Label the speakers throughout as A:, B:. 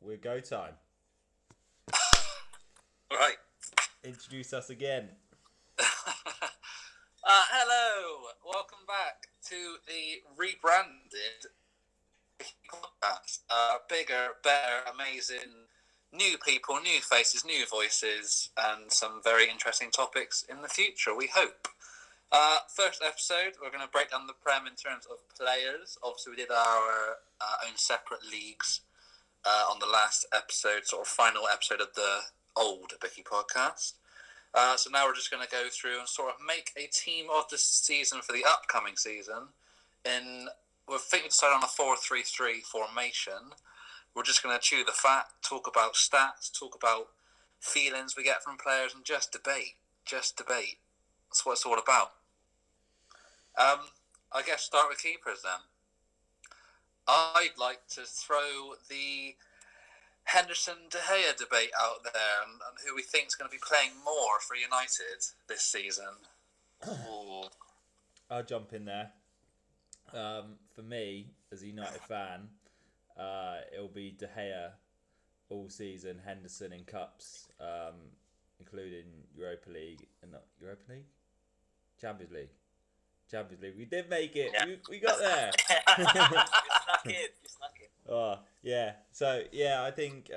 A: we're go time.
B: Right.
A: Introduce us again.
B: Hello. Welcome back to the rebranded Bicky Podcast. Bigger, better, amazing, new people, new faces, new voices, and some very interesting topics in the future, we hope. First episode, we're going to break down the Prem in terms of players. Obviously, we did our own separate leagues on the last episode, sort of final episode of the old Bicky Podcast. So now we're just going to go through and sort of make a team of the season for the upcoming season. We're thinking to start on a 4-3-3 formation. We're just going to chew the fat, talk about stats, talk about feelings we get from players, and just debate. Just debate. That's what it's all about. I guess start with keepers then. I'd like to throw the Henderson De Gea debate out there and who we think is going to be playing more for United this season.
A: I'll jump in there. For me, as a United fan, it'll be De Gea all season, Henderson in cups, including Europa League. Champions League. We did make it. Yeah. We got there.
C: You snuck in.
A: Oh, yeah. So, yeah, I think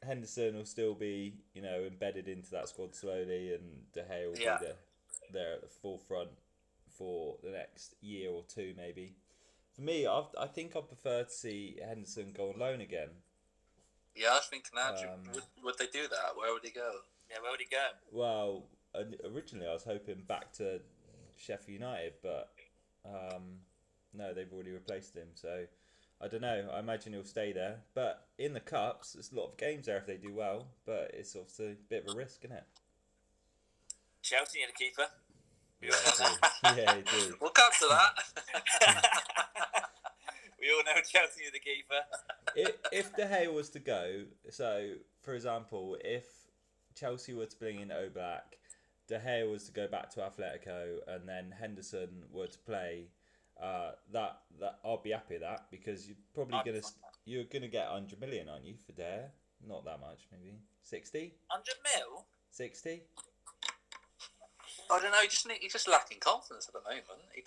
A: Henderson will still be, embedded into that squad slowly, and De Gea will be there at the forefront for the next year or two, maybe. For me, I think I'd prefer to see Henderson go on loan again.
B: Yeah, I was thinking that. Would they do that? Where would he go?
C: Yeah, where would he go?
A: Well, originally I was hoping back to Sheffield United, but no, they've already replaced him. So I don't know. I imagine he'll stay there. But in the cups, there's a lot of games there if they do well. But it's obviously a bit of a risk, isn't it?
C: Chelsea need a keeper.
A: Yeah, he do.
B: We'll come to that.
C: We all know Chelsea need a keeper.
A: If De Gea was to go, so for example, if Chelsea were to bring in Oblak, De Gea was to go back to Atletico, and then Henderson were to play, that I'll be happy with that, because you're gonna get 100 million, aren't you, for De Gea? Not that much, maybe 60.
C: 100 mil.
A: 60.
B: I don't know. He's just lacking confidence at the moment. He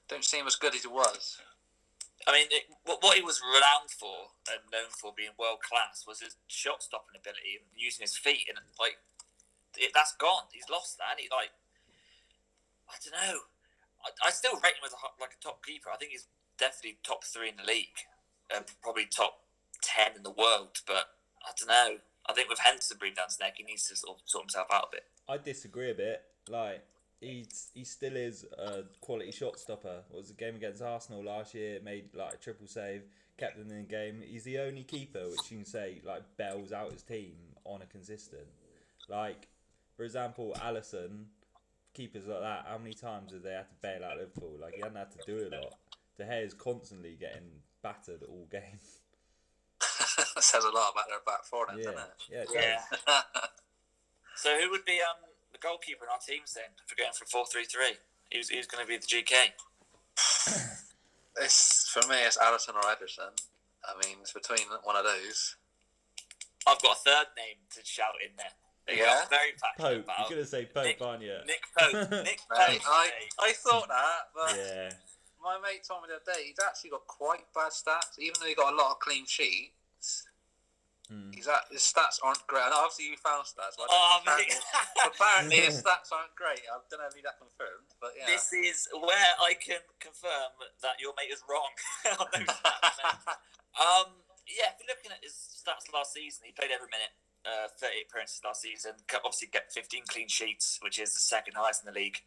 B: don't seem as good as he was.
C: I mean, what he was renowned for and known for being world class was his shot stopping ability and using his feet, and that's gone. He's lost that. And I don't know. I still rate him as a top keeper. I think he's definitely top 3 in the league, and probably top 10 in the world. But I don't know. I think with Henderson breathing down his neck, he needs to sort himself out a bit. I
A: disagree a bit. He still is a quality shot stopper. It was a game against Arsenal last year. Made a triple save, kept them in the game. He's the only keeper which you can say bails out his team on a consistent. For example, Alisson, keepers like that. How many times have they had to bail out Liverpool? He hadn't had to do a lot. De Gea is constantly getting battered all game.
B: That says a lot about their back four, doesn't it?
A: Yeah, it does.
C: So who would be the goalkeeper in our teams then, if we're going for 4-3-3? Who's going to be the GK?
B: For me, it's Alisson or Ederson. I mean, it's between one of those.
C: I've got a third name to shout in there. I'm very passionate
A: Pope.
C: about.
A: You're going to say Pope, aren't you?
C: Nick Pope. Nick Pope.
B: I thought that, but
A: yeah.
B: My mate told me the other day he's actually got quite bad stats, even though he got a lot of clean sheets. His stats aren't great. And obviously, you found stats. Apparently, his stats aren't great. I don't know if that confirmed, but yeah.
C: This is where I can confirm that your mate is wrong on those stats. If you're looking at his stats last season, he played every minute. 38 appearances last season. Obviously, get 15 clean sheets, which is the second highest in the league.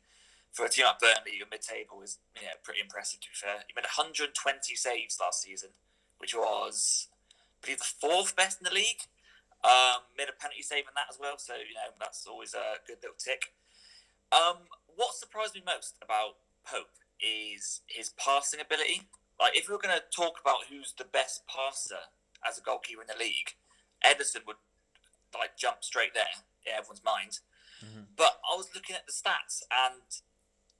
C: For a team like Burnley, your mid-table is pretty impressive, to be fair. He made 120 saves last season, which was, I believe, the 4th best in the league. Made a penalty save in that as well, so, that's always a good little tick. What surprised me most about Pope is his passing ability. If we were going to talk about who's the best passer as a goalkeeper in the league, Ederson would, jump straight there in everyone's mind. Mm-hmm. But I was looking at the stats, and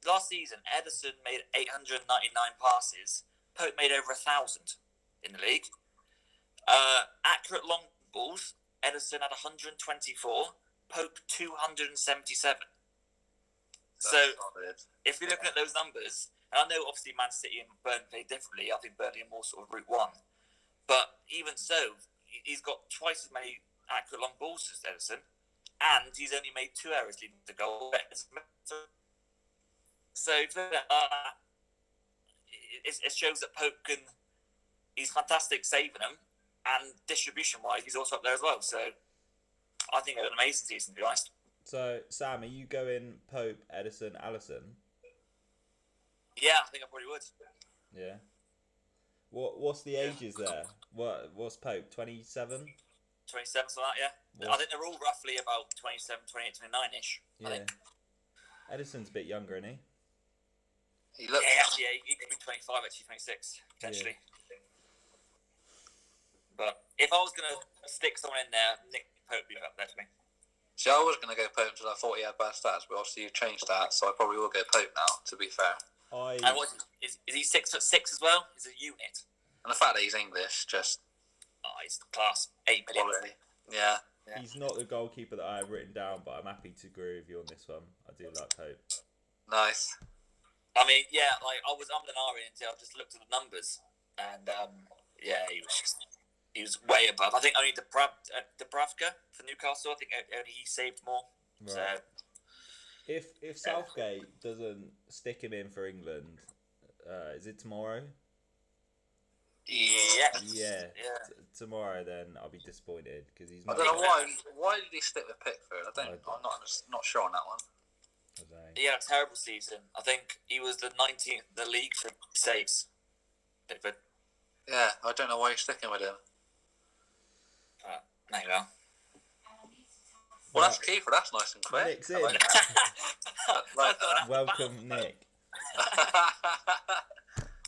C: last season, Ederson made 899 passes. Pope made over 1,000 in the league. Accurate long balls, Ederson had 124, Pope 277. So,
B: solid.
C: if you're looking at those numbers, and I know obviously Man City and Burnley play differently, I think Burnley are more sort of route one. But even so, he's got twice as many accurate long balls as Ederson, and he's only made 2 errors leading to goal. So, it shows that Pope he's fantastic saving them, and distribution-wise, he's also up there as well. So, I think it's an amazing season, to be honest.
A: So, Sam, are you going Pope, Ederson, Alisson?
C: Yeah, I think I probably would.
A: Yeah. What's the ages there? What's Pope? 27?
C: 27, so that, yeah. I think they're all roughly about 27, 28, 29-ish, I think.
A: Edison's a bit younger, isn't he?
B: He looks...
C: Yeah, he could be 25, actually, 26, potentially. Yeah. But if I was going to stick someone in there, Nick Pope would be up there for me.
B: See, I was going to go Pope until I thought he had bad stats, but obviously you've changed that, so I probably will go Pope now, to be fair.
C: And what is he 6'6" as well? He's a unit.
B: And the fact that he's English, just...
C: Oh, he's class. 8 million.
B: Quality. Yeah.
A: He's not the goalkeeper that I have written down, but I'm happy to agree with you on this one. I do like Pope.
B: Nice.
C: I mean, yeah, like I was and ahhing until I just looked at the numbers, and yeah, he was way above. I think only Dubravka for Newcastle. I think only he saved more. Right. So
A: if Southgate doesn't stick him in for England, is it tomorrow?
C: Yeah.
A: Tomorrow, then I'll be disappointed because he's.
B: I don't know why. Why did he stick with Pickford? I'm not sure on that one.
C: He had a terrible season. I think he was the 19th in the league for saves. Pickford.
B: Yeah, I don't know why you're sticking with him.
C: There you go.
B: Well, that's Kiefer. That's nice and quick.
A: Nick's in. Welcome, Nick.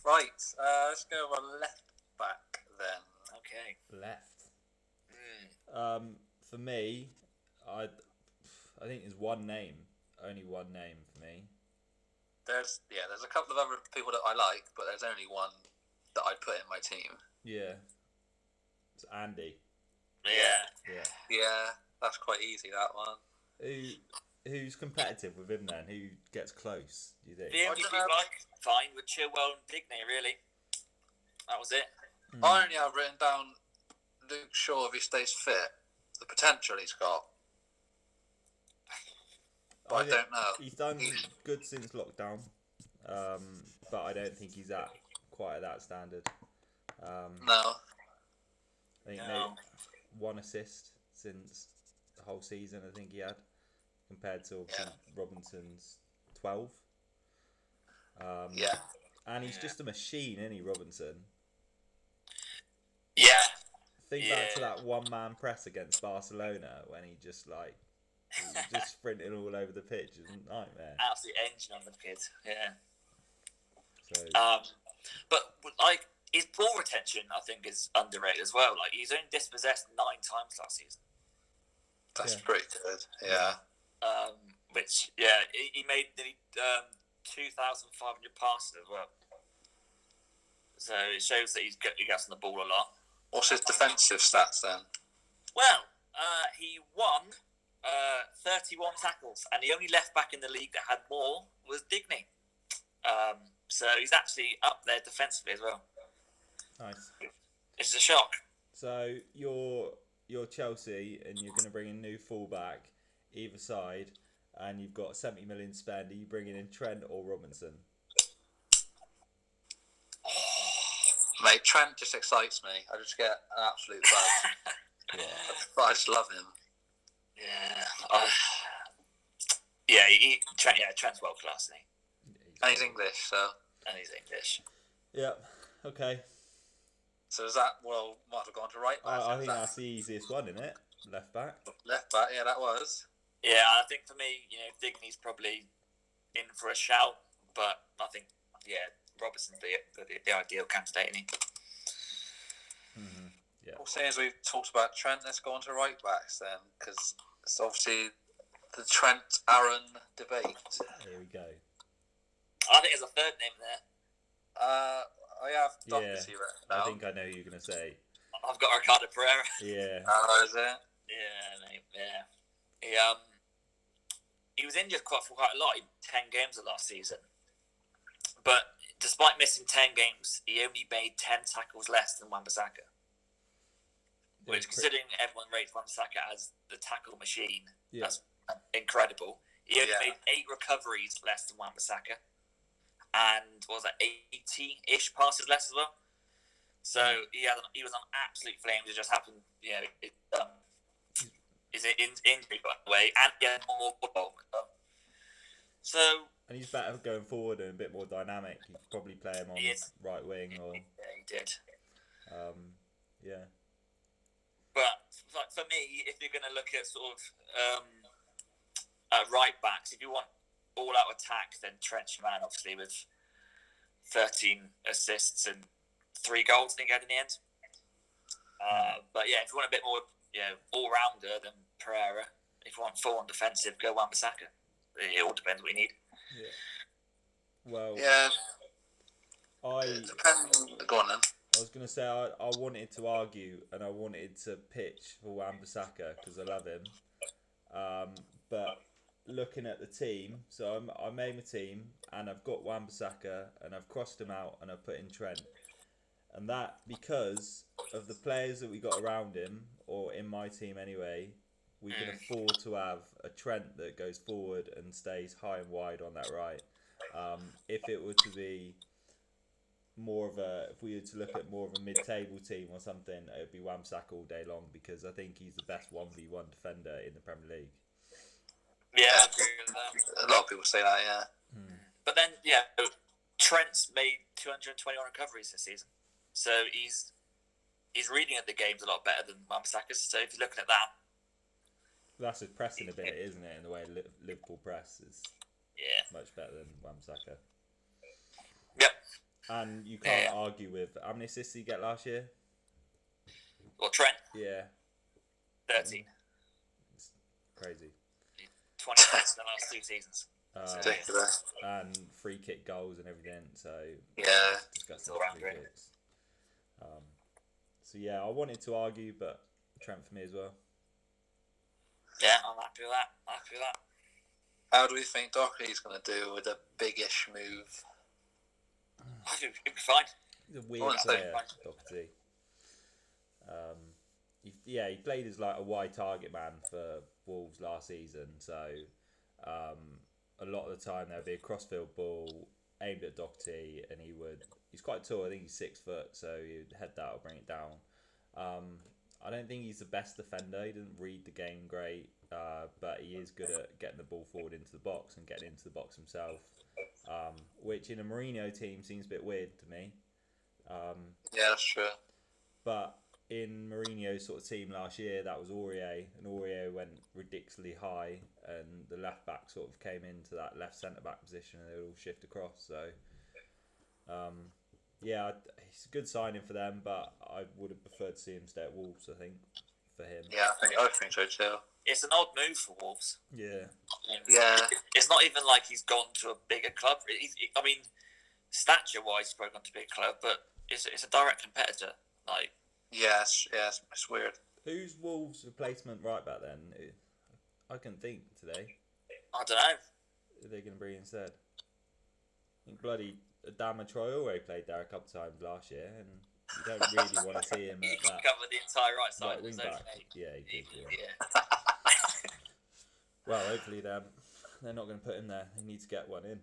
B: Right, let's go with a left back then.
C: Okay.
A: Left. For me, I think there's one name. Only one name for me.
B: There's a couple of other people that I like, but there's only one that I'd put in my team.
A: Yeah. It's Andy.
B: Yeah, that's quite easy, that one.
A: Who's competitive with him then? Who gets close, do you think?
C: The only people I could find were Chilwell and Digne, really. That was it.
B: I only have written down Luke Shaw if he stays fit. The potential he's got. But I don't know.
A: He's done good since lockdown, but I don't think he's quite at that standard.
B: No.
A: I think maybe 1 assist since the whole season. I think he had, compared to Robinson's 12. And he's just a machine, isn't he, Robinson?
C: Yeah.
A: Think back to that one-man press against Barcelona when he just sprinting all over the pitch. It was a nightmare.
C: Absolute engine on the kid. Yeah.
A: So,
C: but like his ball retention, I think, is underrated as well. Like he's only dispossessed 9 times last season.
B: That's pretty good. Yeah.
C: Which he made nearly 2,500 passes as well. So it shows that he gets on the ball a lot.
B: What's his defensive stats then?
C: Well, he won 31 tackles, and the only left back in the league that had more was Digne. So he's actually up there defensively as well.
A: Nice.
C: It's a shock.
A: So you're Chelsea, and you're going to bring in new fullback either side, and you've got 70 million spend. Are you bringing in Trent or Robinson?
B: Mate, Trent just excites me. I just get an absolute buzz. But I just love him. Trent's world class, isn't he? And he's English, so.
A: Yeah. Okay.
B: So is that, might have gone to right back?
A: I think that's the easiest one, isn't it? Left back.
B: Left back, yeah, that was.
C: Yeah, I think for me, Digny's probably in for a shout, but I think, Robertson's the ideal candidate, isn't he?
A: Mm-hmm. Yeah.
B: Well, seeing as we've talked about Trent, let's go on to right backs then, because it's obviously the Trent-Aaron debate.
A: Here we go.
C: I think there's a third name there.
B: I have Doherty right now.
A: I think I know who you're going to say.
C: I've got Ricardo Pereira.
A: Yeah.
B: Oh, is it?
C: Yeah, mate. Yeah. He was injured for quite a lot. He 10 games of last season. But despite missing 10 games, he only made 10 tackles less than Wan-Bissaka. Which, considering everyone rates Wan-Bissaka as the tackle machine, that's incredible. He only made 8 recoveries less than Wan-Bissaka. And what was that, 80-ish passes less as well? So he was on absolute flames. It just happened, is it injury, by the way, and more football. So,
A: and he's better going forward and a bit more dynamic. You could probably play him on right wing or.
C: Yeah, he did.
A: Yeah.
C: But like for me, if you're going to look at sort of right backs, if you want all-out attack, then Trent Schumann, obviously, with 13 assists and 3 goals, I think, in the end. But yeah, if you want a bit more, all-rounder, then Pereira. If you want full-on defensive, go Wan-Bissaka. It all depends what you need.
A: Yeah. Well.
B: Yeah.
A: It
B: depends. Go on then.
A: I was going to say I wanted to argue and I wanted to pitch for Wan-Bissaka because I love him. But looking at the team, so I made my team and I've got Wan-Bissaka and I've crossed him out and I've put in Trent. And that because of the players that we got around him, or in my team anyway, we can afford to have a Trent that goes forward and stays high and wide on that right. If it were to be if we were to look at more of a mid-table team or something, it would be Wan-Bissaka all day long because I think he's the best 1v1 defender in the Premier League.
C: Yeah, I agree with that.
B: A lot of people say that, yeah.
C: But then, Trent's made 221 recoveries this season. So he's reading at the games a lot better than Wan-Bissaka's. So if you're looking at that,
A: that's his pressing ability, isn't it? In the way Liverpool press is much better than Wan-Bissaka.
C: Yep.
A: And you can't argue with how many assists did he get last year?
C: Well, Trent?
A: Yeah.
C: 13.
A: It's crazy.
C: 20 points in the last 2 seasons.
B: Ridiculous.
A: And free kick goals and everything. So disgusting.
C: All around
A: free kicks. So yeah, I wanted to argue, but Trent for me as well.
C: Yeah, I'm happy with that.
B: How do we think Doherty's going to do with a big-ish move?
C: I think he'll be fine.
A: He's a weird player, Doherty. He played as like a wide target man for Wolves last season. So a lot of the time there'd be a crossfield ball aimed at Doherty, and he's quite tall. I think he's 6 foot, so he'd head that or bring it down. I don't think he's the best defender. He doesn't read the game great, but he is good at getting the ball forward into the box and getting into the box himself, which in a Mourinho team seems a bit weird to me.
B: Yeah, that's true.
A: But in Mourinho's sort of team last year, that was Aurier, and Aurier went ridiculously high, and the left back sort of came into that left centre back position, and they would all shift across. So, he's a good signing for them, but I would have preferred to see him stay at Wolves. I think for him.
B: Yeah, I think so too.
C: It's an odd move for Wolves.
A: Yeah.
C: It's not even like he's gone to a bigger club. I mean, stature-wise, he's probably gone to a big club, but it's a direct competitor. Like.
B: Yes, it's weird.
A: Who's Wolves' replacement right back then? I can think today.
C: I don't know.
A: Who are they going to bring instead? I think bloody Adama Traore played there a couple of times last year, and you don't really want to see him
C: He
A: at that.
C: covered the entire right side of
A: wing
C: his own.
A: back. Yeah, he did.
C: Yeah.
A: Well, hopefully they're not going to put him there. They need to get one in.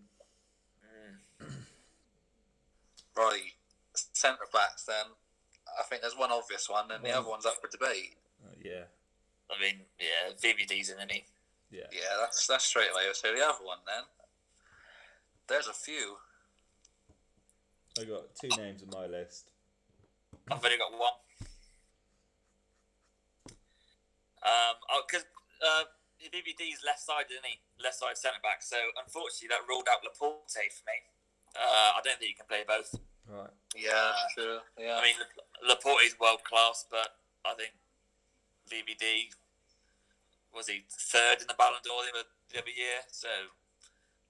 B: Right, centre backs then. I think there's one obvious one, and the other one's up for debate.
A: Yeah.
C: I mean, VVD's in, isn't he?
A: Yeah.
B: Yeah, that's straight away. So the other one then. There's a few.
A: I got 2 names on my list.
C: I've only got one. Because VVD's left-sided, isn't he? Left-side centre-back. So, unfortunately, that ruled out Laporte for me. I don't think you can play both.
A: Right.
B: Yeah, true. Yeah.
C: I mean, Laporte is world-class, but I think VVD, was he 3rd in the Ballon d'Or the other year? So,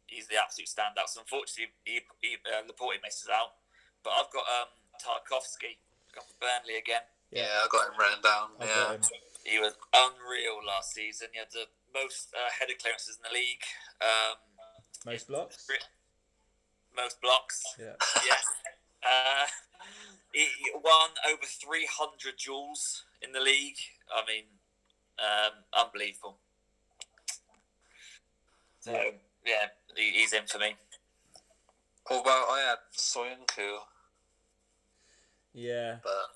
C: he's the absolute standout. So, unfortunately, Laporte misses out. But I've got Tarkowski. Got Burnley again.
B: Yeah, I got him written down.
A: I
B: yeah.
A: got him.
C: He was unreal last season. He had the most header clearances in the league.
A: Most blocks.
C: Most blocks.
A: Yeah.
C: Yeah. He won over 300 duels in the league. I mean, unbelievable. So, yeah, he's in for me.
B: Oh, well, I had Soyuncu,
A: Yeah.
B: but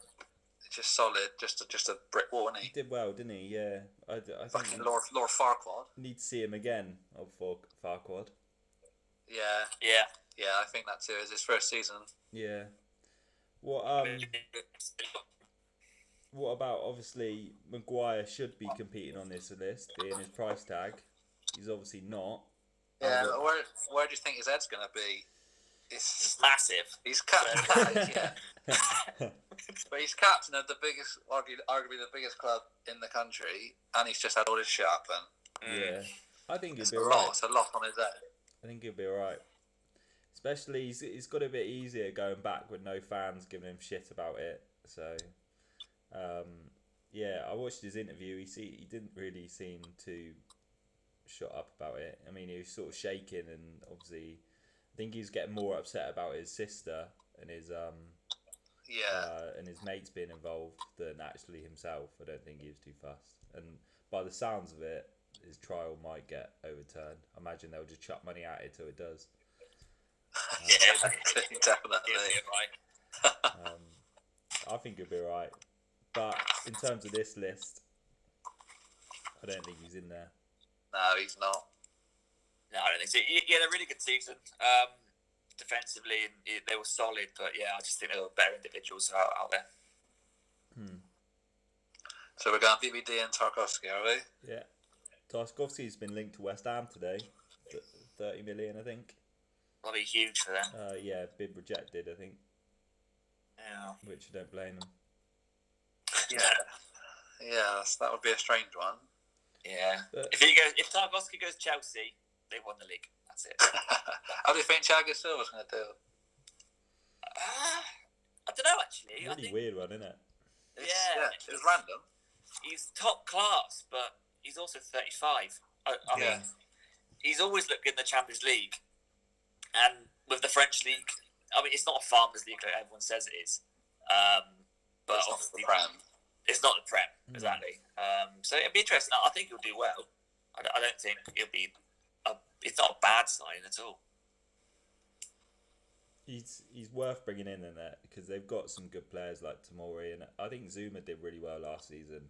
B: just solid, just a brick wall, wasn't
A: He
B: he?
A: did well, didn't he? Yeah. I think
B: Fucking Lord Farquaad.
A: need to see him again of Farquaad.
B: Yeah,
C: Yeah.
B: yeah, I think that too is his first season.
A: Yeah. What about, obviously, Maguire should be competing on this list, being his price tag. He's obviously not.
B: Yeah, where do you think his head's gonna be?
C: It's massive.
B: He's captain, yeah. But he's captain of the biggest, arguably the biggest club in the country, and he's just had all this shit happen.
A: Yeah. I think he'll
B: It's
A: be
B: a
A: alright.
B: lot. It's a lot on his head.
A: I think he'll be alright. Especially, he's got a bit easier going back with no fans giving him shit about it. So, yeah, I watched his interview. He didn't really seem too shut up about it. I mean, he was sort of shaking, and obviously, I think he's getting more upset about his sister and his and his mates being involved than actually himself. I don't think he was too fussed. And by the sounds of it, his trial might get overturned. I imagine they'll just chuck money at it till it does.
B: Yeah, definitely.
C: Right.
A: I think he'll be alright. But in terms of this list, I don't think he's in there.
B: No, he's not.
C: No, I don't think so. He had a really good season. Defensively, they were solid, but yeah, I just think there were better individuals out there.
B: So we're going BBD and Tarkovsky, are we?
A: Yeah. Tarkovsky's been linked to West Ham today. 30 million, I think.
C: That'll be huge for them.
A: Yeah, bid rejected, I think.
C: Yeah.
A: Which I don't blame them.
B: Yeah, that would be a strange one.
C: Yeah.
A: But
C: If Tarkovsky goes Chelsea, they won the league. That's it.
B: How do you think Thiago Silva's going to do?
C: I don't know, actually. I
A: really
C: think,
A: weird one, isn't it?
C: yeah.
B: It's random.
C: He's top class, but he's also 35. I mean, he's always looked good in the Champions League. And with the French league, I mean, it's not a farmers league like everyone says it is. But
B: It's not
C: obviously,
B: the Prem.
C: it's not the Prem, exactly. So it'll be interesting. I think he'll do well. I don't think it'll be... it's not a bad sign at all.
A: He's worth bringing in that because they've got some good players like Tomori, and I think Zuma did really well last season.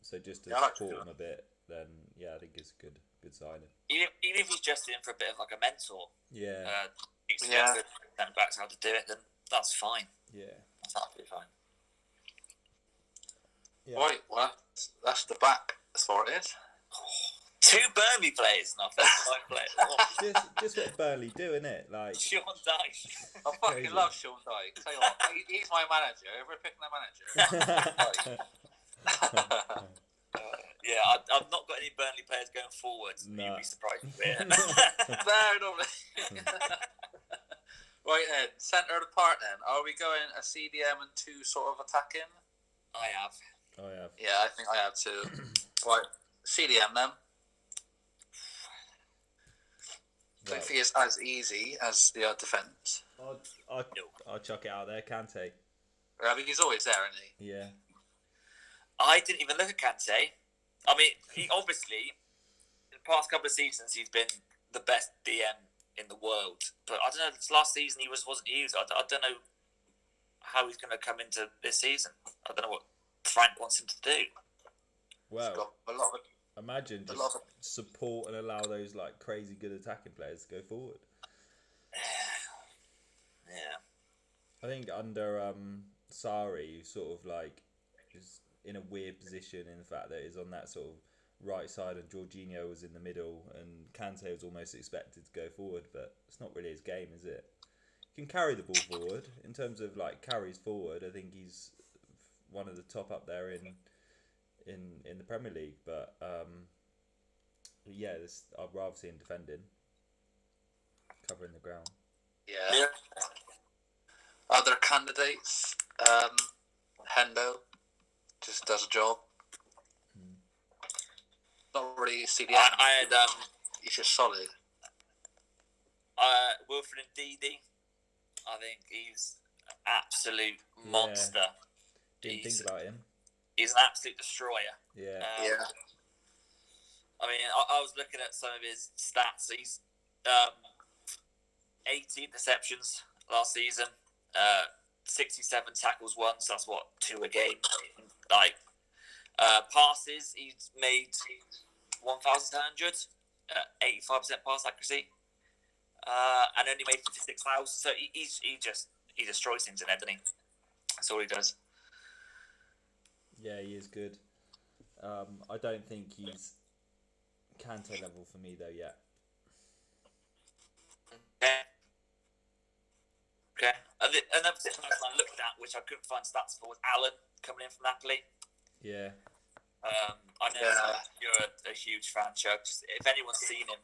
A: So just to support him a bit, then yeah, I think it's a good signing.
C: Even if he's just in for a bit of like a mentor,
B: Yeah.
C: Centre backs how to do it, then that's fine.
A: Yeah.
C: That's absolutely fine.
A: Yeah.
B: Right, well, that's the back sorted.
C: Two Burnley players, not five players. Oh,
A: Just what Burnley do, innit? Like
C: Sean Dyche.
B: I fucking
A: Crazy.
B: love Sean Dyche. Tell you what, he's my manager. If we're picking a manager.
C: Yeah, I've not got any Burnley players going forward. So
A: No.
C: You'd be surprised with it.
B: Fair enough. Right then, centre of the park then. Are we going a CDM and two sort of attacking?
C: I have.
A: Oh yeah.
B: Yeah, I think I have too. Right, CDM then. Don't think it's as easy as the defence.
A: I'll chuck it out there. Kante.
B: I mean, he's always there, isn't he?
A: Yeah.
C: I didn't even look at Kante. I mean, he obviously, in the past couple of seasons, he's been the best DM in the world. But I don't know, this last season he wasn't used. I don't know how he's going to come into this season. I don't know what Frank wants him to do.
B: He's got
A: Well,
B: a lot of
A: imagine
B: a lot
A: just support and allow those like crazy good attacking players to go forward.
C: Yeah.
A: I think under Sarri, who sort of like is in a weird position in the fact that he's on that sort of right side and Jorginho was in the middle and Kante was almost expected to go forward, but it's not really his game, is it? He can carry the ball forward in terms of like carries forward. I think he's one of the top up there in the Premier League, but yeah, I'd rather see him defending, covering the ground.
B: Yeah. Other candidates, Hendo just does a job. Not really CDM.
C: I had
B: he's just solid.
C: Wilfred and Didi. I think he's an absolute monster.
A: Didn't think about him.
C: He's an absolute destroyer.
A: Yeah.
C: I mean, I was looking at some of his stats. He's 18 interceptions last season, 67 tackles won, so that's 2 a game. Like passes, he's made 1,700, 85% pass accuracy, and only made 56 fouls. So he destroys things in there, doesn't he? That's all he does.
A: Yeah, he is good. I don't think he's Kante level for me though yet.
C: Okay. Another thing I looked at, which I couldn't find stats for, was Allen coming in from Napoli.
A: Yeah.
C: I know you're a huge fan, Chuck. If anyone's seen him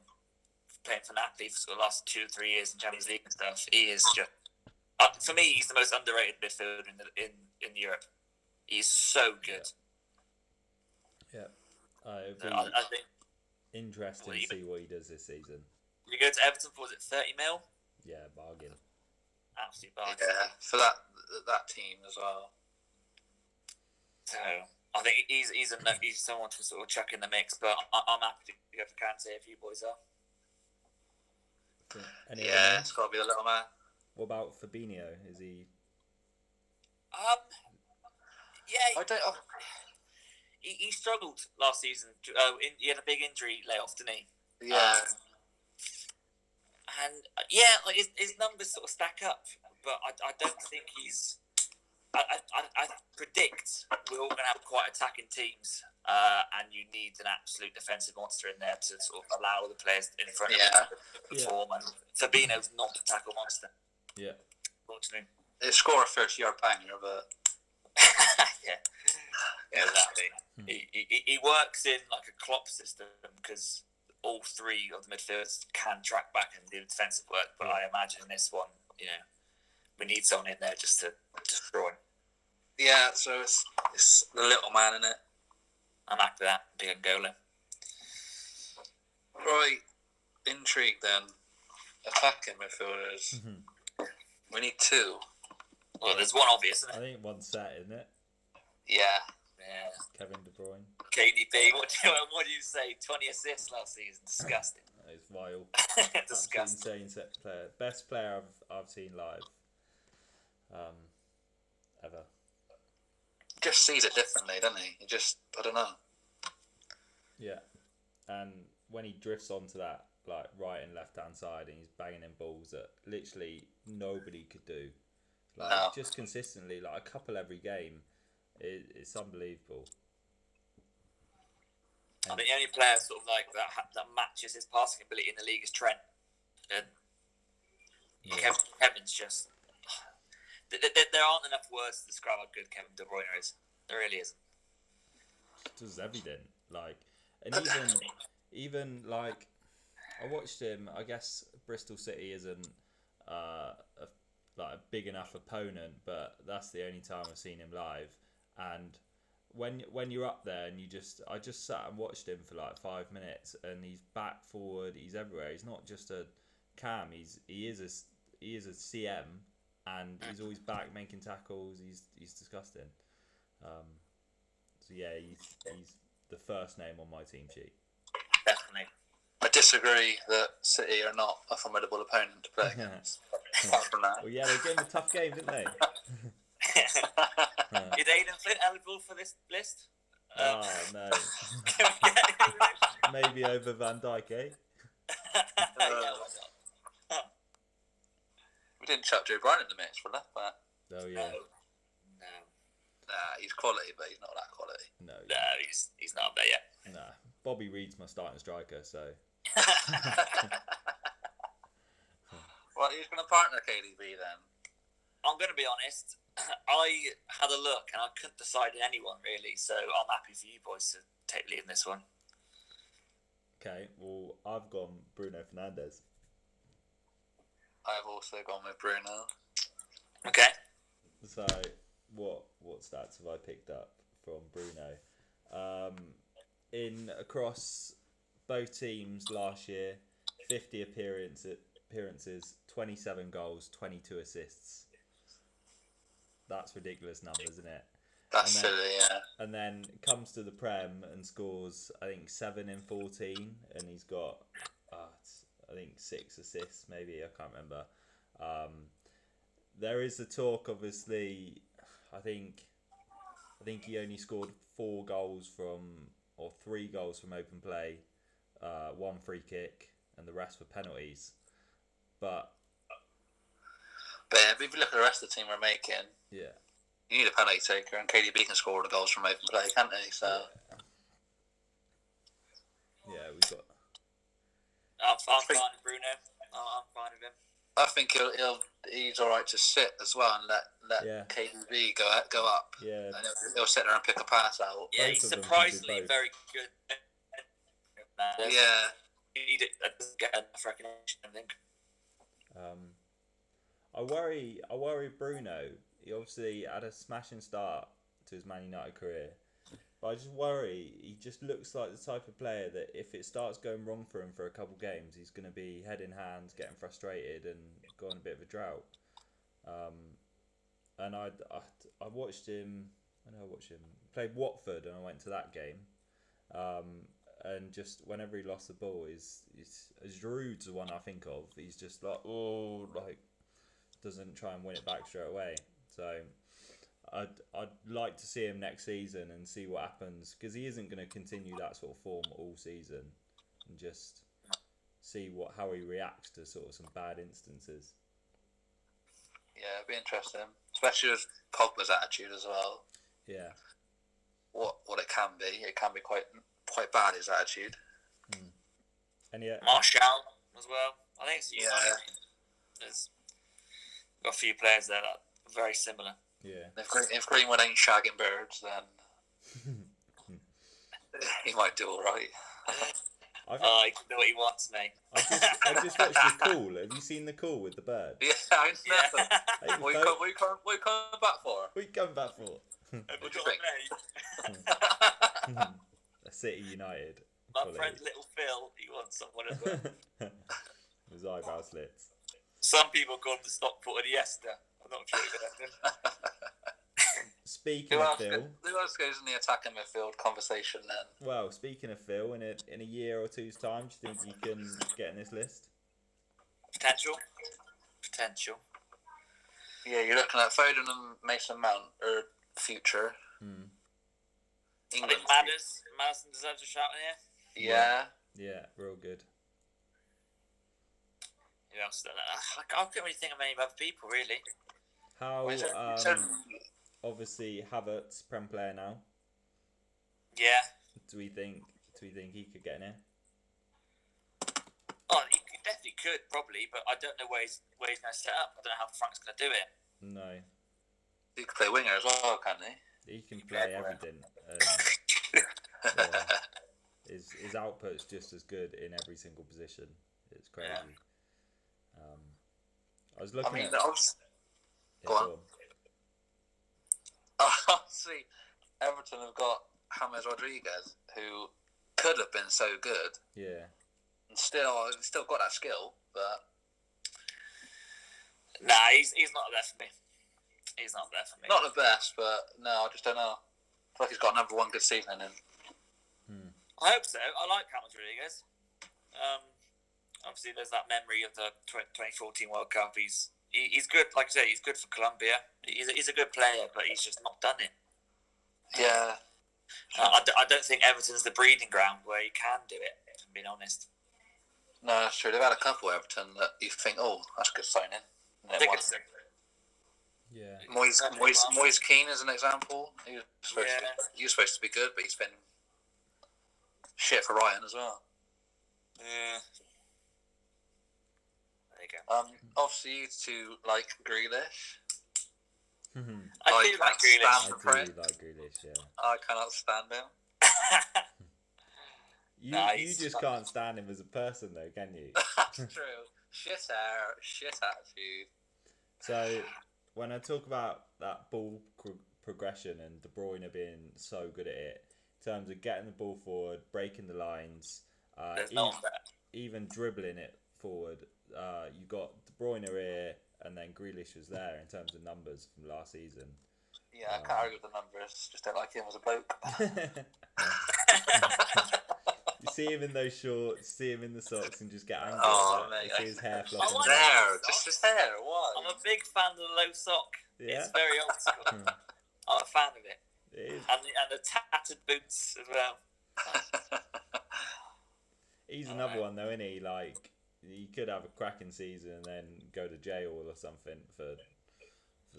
C: playing for Napoli for the last 2 or 3 years in Champions League and stuff, he is just, for me, he's the most underrated midfielder in Europe. He's so good.
A: Yeah. It'll be
C: I think
A: interesting to see what he does this season.
C: You go to Everton for, was it 30 mil?
A: Yeah, bargain.
C: Absolute bargain.
B: Yeah, for that team as well.
C: So I think he's someone to sort of chuck in the mix, but I'm happy to go for Kante if you boys are.
B: It's got to be the little man.
A: What about Fabinho? Is he?
C: Yeah. He struggled last season. He had a big injury layoff, didn't he?
B: Yeah.
C: And like his numbers sort of stack up, but I don't think he's. I predict we're all going to have quite attacking teams, and you need an absolute defensive monster in there to sort of allow the players in front of him to perform. And Fabinho's not a tackle monster. Yeah. Unfortunately.
B: They score a 30-yard banger, but.
C: Yeah, exactly. He works in like a Klopp system because all 3 of the midfielders can track back and do defensive work. But I imagine this one, we need someone in there just to destroy.
B: Yeah, so it's the little man, in it.
C: I'm happy with that. Big Angola.
B: Right, intrigue then. Attacking midfielders.
A: Mm-hmm.
B: We need 2.
C: Well, there's one obvious, isn't
A: I
C: it?
A: think one's set, isn't it?
B: Yeah.
A: Kevin De Bruyne.
C: KDB, what do you say? 20 assists last season. Disgusting.
A: That is vile.
C: Disgusting.
A: Insane player. Best player I've seen live. Ever.
B: Just sees it differently, doesn't he? I don't know.
A: Yeah. And when he drifts onto that, like, right and left hand side, and he's banging in balls that literally nobody could do. Like, just consistently, like a couple every game. It's unbelievable.
C: I think the only player sort of like that matches his passing ability in the league is Trent. And Kevin's just. There aren't enough words to describe how good Kevin De Bruyne is. There really isn't.
A: Does everything, like, and even like, I watched him. I guess Bristol City isn't a big enough opponent, but that's the only time I've seen him live. And when you're up there and I just sat and watched him for like 5 minutes, and he's back, forward, he's everywhere. He's not just a cam. He is a CM, and he's always back making tackles. He's disgusting. So yeah, he's the first name on my team sheet.
C: Definitely.
B: I disagree that City are not a formidable opponent to play against. Apart from that.
A: Well, yeah, they gave him a tough game, didn't they?
C: Is Aidan Flint eligible for this list?
A: Oh no. Maybe over Van Dijk, eh?
B: We didn't chuck Joe Bryan in the mix for left back.
A: Oh yeah.
C: No.
B: Nah, he's quality, but he's not that quality.
A: No,
C: he's not up there yet.
A: Nah. Bobby Reed's my starting striker, so.
B: Well, who's going to partner KDB then?
C: I'm going to be honest. I had a look and I couldn't decide on anyone really, so I'm happy for you boys to take lead in this one.
A: Okay, well, I've gone Bruno Fernandes.
B: I've also gone with Bruno.
C: Okay.
A: So, what's stats have I picked up from Bruno? Across both teams last year, 50 appearances, 27 goals, 22 assists. That's ridiculous numbers, isn't it?
B: That's silly, yeah.
A: And then comes to the Prem and scores, I think, 7 in 14, and he's got, I think, 6 assists, maybe, I can't remember. There is the talk, obviously, I think he only scored 4 goals or 3 goals from open play, 1 free kick, and the rest were penalties. But
B: if you look at the rest of the team we're making,
A: yeah,
B: you need a penalty taker, and KDB can score all the goals from open play, can't he? So
A: yeah, we've got.
C: I'm fine with Bruno. I'm fine with him.
B: I think he's all right to sit as well and let KDB go up.
A: Yeah,
B: and he'll sit there and pick a pass out.
C: Yeah, he's surprisingly very good.
B: Yeah,
C: he doesn't get enough recognition, I think.
A: I worry Bruno. He obviously had a smashing start to his Man United career, but I just worry he just looks like the type of player that if it starts going wrong for him for a couple games, he's going to be head in hands, getting frustrated and go on a bit of a drought. And I watched him. Played Watford, and I went to that game. And just whenever he lost the ball, he's Giroud's the one I think of. He's just doesn't try and win it back straight away. So I'd like to see him next season and see what happens, because he isn't going to continue that sort of form all season, and just see how he reacts to sort of some bad instances.
B: Yeah, it'd be interesting, especially with Pogba's attitude as well.
A: Yeah.
B: What it can be? It can be quite bad, his attitude.
A: And yeah,
C: Martial as well. I think it's There's got a few players there that are very similar.
A: Yeah.
B: If Greenwood ain't shagging birds, then he might do all right.
C: He can do what he wants, mate.
A: I just watched The Call. Have you seen The Call with the bird?
B: Yeah, I know. What are you coming back for?
A: What are you coming back for?
B: What do you think?
A: City United.
C: My friend Little Phil, he wants someone as well.
A: His eyebrow slits.
C: Some people call him the Stockport Iniesta. I'm not sure about him.
A: Speaking of Phil,
B: who else goes in the attacking midfield conversation then?
A: Well, speaking of Phil, in a year or two's time, do you think you can get in this list?
C: Potential.
B: Yeah, you're looking at Foden and Mason Mount or future.
C: I think Madison deserves a shout in here.
B: Yeah.
A: Yeah, real good.
C: Who else? I can't really think of any other people, really.
A: How, obviously, Havertz, Prem player now.
C: Yeah.
A: Do we think he could get in here?
C: Oh, he definitely could, probably, but I don't know where he's going to set up. I don't know how Frank's going to do it.
A: No.
B: He could play winger as well, can't he?
A: He can play everything. His output's just as good in every single position. It's crazy.
C: Yeah.
A: I was looking at...
B: Go on. Obviously, Everton have got James Rodriguez, who could have been so good.
A: Yeah.
B: And still got that skill, but...
C: Nah, he's not there for me. He's not there for me.
B: Not the best, but no, I just don't know. I feel like he's got another one good season in him.
C: I hope so. I like James Rodriguez. Obviously, there's that memory of the 2014 World Cup. He's good, like I say, he's good for Colombia. He's a good player, but he's just not done it.
B: Yeah.
C: I don't think Everton's the breeding ground where he can do it, if I'm being honest.
B: No, that's true. They've had a couple Everton that you think, oh, that's a good signing.
A: Yeah.
B: Moise Keane is an example. He was supposed to be good, but he's been shit for Ryan as well.
C: Yeah. There you go.
B: Obviously, you two like Grealish.
C: I do like Grealish.
A: I do like Grealish, yeah.
B: I cannot stand him.
A: You just can't stand him as a person, though, can you?
B: That's true. Shit hair, shit attitude.
A: So, when I talk about that ball progression and De Bruyne being so good at it in terms of getting the ball forward, breaking the lines,
C: There's no one better.
A: even dribbling it forward. You got De Bruyne here, and then Grealish was there in terms of numbers from last season.
B: Yeah, I can't argue with the numbers. Just don't like him as a bloke.
A: You see him in those shorts, see him in the socks, and just get angry.
B: Mate,
A: see his hair
B: his
A: flopping.
C: like
B: hair,
C: that.
B: just his hair. Why?
C: I'm a big fan of the low sock.
A: Yeah?
C: It's very old school. I'm a fan of it.
A: It is.
C: And the tattered boots as well.
A: He's another one though, isn't he? Like, he could have a cracking season and then go to jail or something for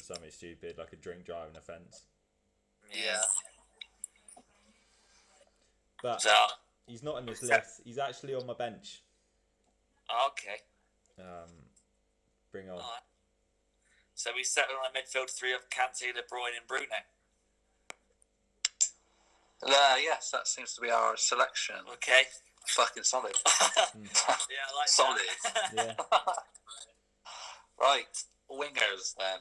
A: something stupid, like a drink driving offence.
B: Yeah.
A: But
C: So,
A: he's not on this list. He's actually on my bench.
C: okay.
A: Bring on.
C: Alright. So we settled on a midfield three of Kante, De Bruyne, and Bruno.
B: Yes, that seems to be our selection.
C: Okay.
B: Fucking solid.
C: Yeah, I like
B: Solid.
C: that.
A: Yeah.
B: Right, wingers then.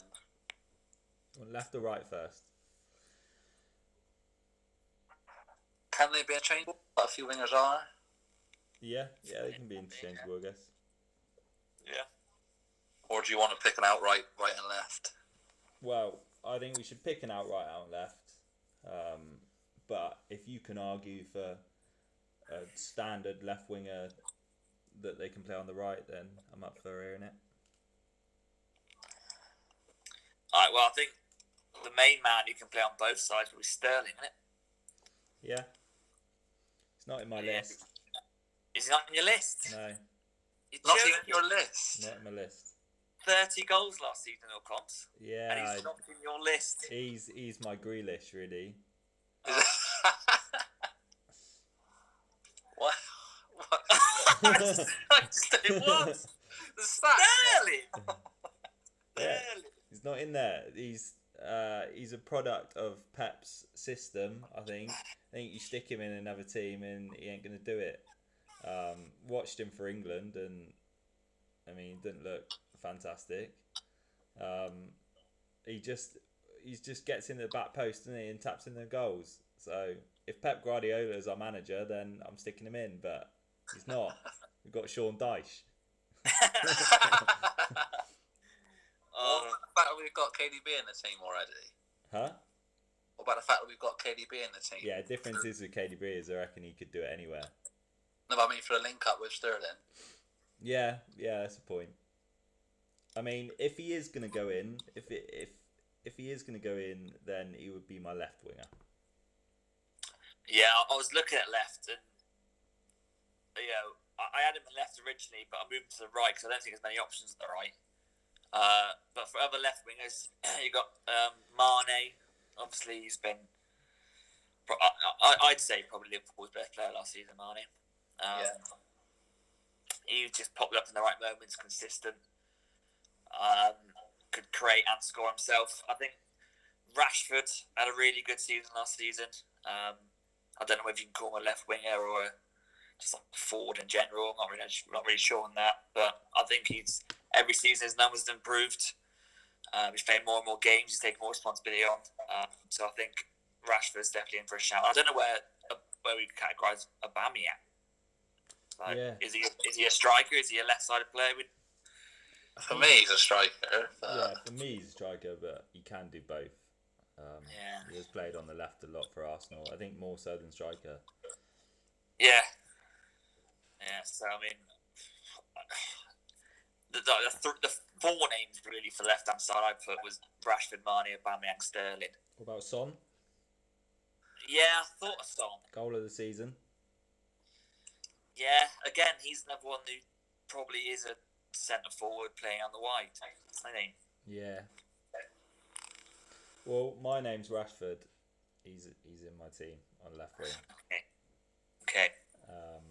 A: Well, left or right first?
B: Can they be interchangeable? A few wingers are.
A: Yeah, they can be interchangeable, I guess.
C: Yeah.
B: Or do you want to pick an outright right and left?
A: Well, I think we should pick an outright out and left. But if you can argue for a standard left winger that they can play on the right, then I'm up for hearing it.
C: Alright, well, I think the main man who can play on both sides will be Sterling, isn't it?
A: Yeah. It's not in my
C: Yeah.
A: list.
C: Is he not on your list?
A: No,
C: You're
B: Not
C: joking.
B: even your list.
A: not in my list.
C: 30 goals last season in all comps. And
A: Yeah,
C: he's not in your list.
A: he's my Grealish, really.
B: What? What?
C: What?
B: The stats.
C: Sterling!
A: Yeah.
C: Sterling!
A: He's not in there. He's a product of Pep's system, I think. I think you stick him in another team and he ain't going to do it. Watched him for England and, I mean, he didn't look fantastic. He just gets in the back post, doesn't he, and taps in the goals. So if Pep Guardiola is our manager, then I'm sticking him in, but he's not. We've got Sean Dyche.
B: What about the fact that we've got KDB in the team already?
A: Huh?
B: What about the fact that we've got KDB in the team?
A: Yeah, difference is with KDB is I reckon he could do it anywhere.
B: No, but I mean for a link up with Sterling.
A: Yeah, that's a point. I mean, if he is going to go in, if he is going to go in, then he would be my left winger.
C: Yeah, I was looking at left and, I had him in left originally, but I moved him to the right because I don't think there's many options on the right. But for other left wingers, you got Mane. Obviously, he's been. I'd say probably Liverpool's best player last season, Mane. He just popped up in the right moments, consistent. Could create and score himself. I think Rashford had a really good season last season. I don't know if you can call him a left winger or just like forward in general. I'm not really sure on that, but I think every season his numbers have improved. He's playing more and more games. He's taking more responsibility on. So I think Rashford's definitely in for a shout. I don't know where we categorise Aubameyang. Like,
A: Yeah.
C: Is he a striker? Is he a left-sided player?
B: For me, he's a striker.
A: Yeah, for me he's a striker, but he can do both.
C: Yeah.
A: He has played on the left a lot for Arsenal. I think more so than striker.
C: Yeah. Yeah, so I mean, the four names really for the left-hand side I put was Rashford, Mane, Aubameyang, Sterling.
A: What about Son?
C: Yeah, I thought of Son.
A: Goal of the season.
C: Yeah, again, he's another one who probably is a centre forward playing on the wide. I think.
A: Yeah. Well, my name's Rashford. He's in my team on left wing.
C: Okay.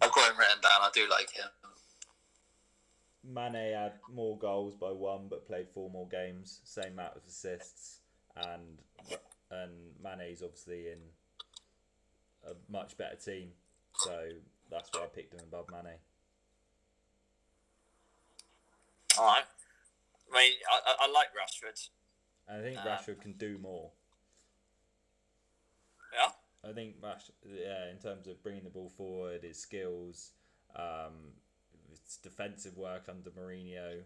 B: I've got him written down. I do like him.
A: Mane had more goals by one, but played 4 more games. Same amount of assists, and Mane's obviously in a much better team, so that's why I picked him above Mane.
C: All right. I mean, I like Rashford.
A: And I think Rashford can do more. I think in terms of bringing the ball forward, his skills, his defensive work under Mourinho,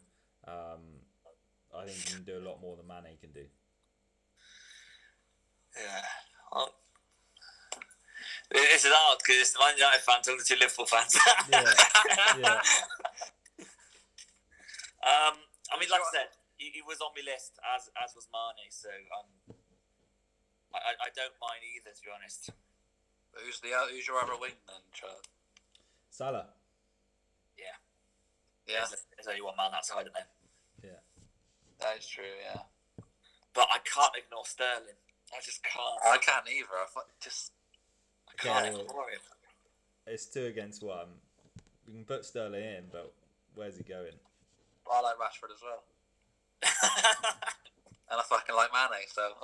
A: I think he can do a lot more than Mane can do.
C: Yeah. Well, this is hard because it's the Man United fan talking to Liverpool fans.
A: Yeah.
C: I mean, like I said, he was on my list, as was Mane, so I don't mind either, to be honest.
B: Who's your other wing then, Chad?
A: Salah.
B: Yeah.
C: There's only one man outside of him.
A: Yeah.
B: That is true, yeah.
C: But I can't ignore Sterling. I just can't.
B: I can't either.
C: I can't ignore him.
A: It's 2 against 1. We can put Sterling in, but where's he going?
B: I like Rashford as well. And I fucking like Mane, so...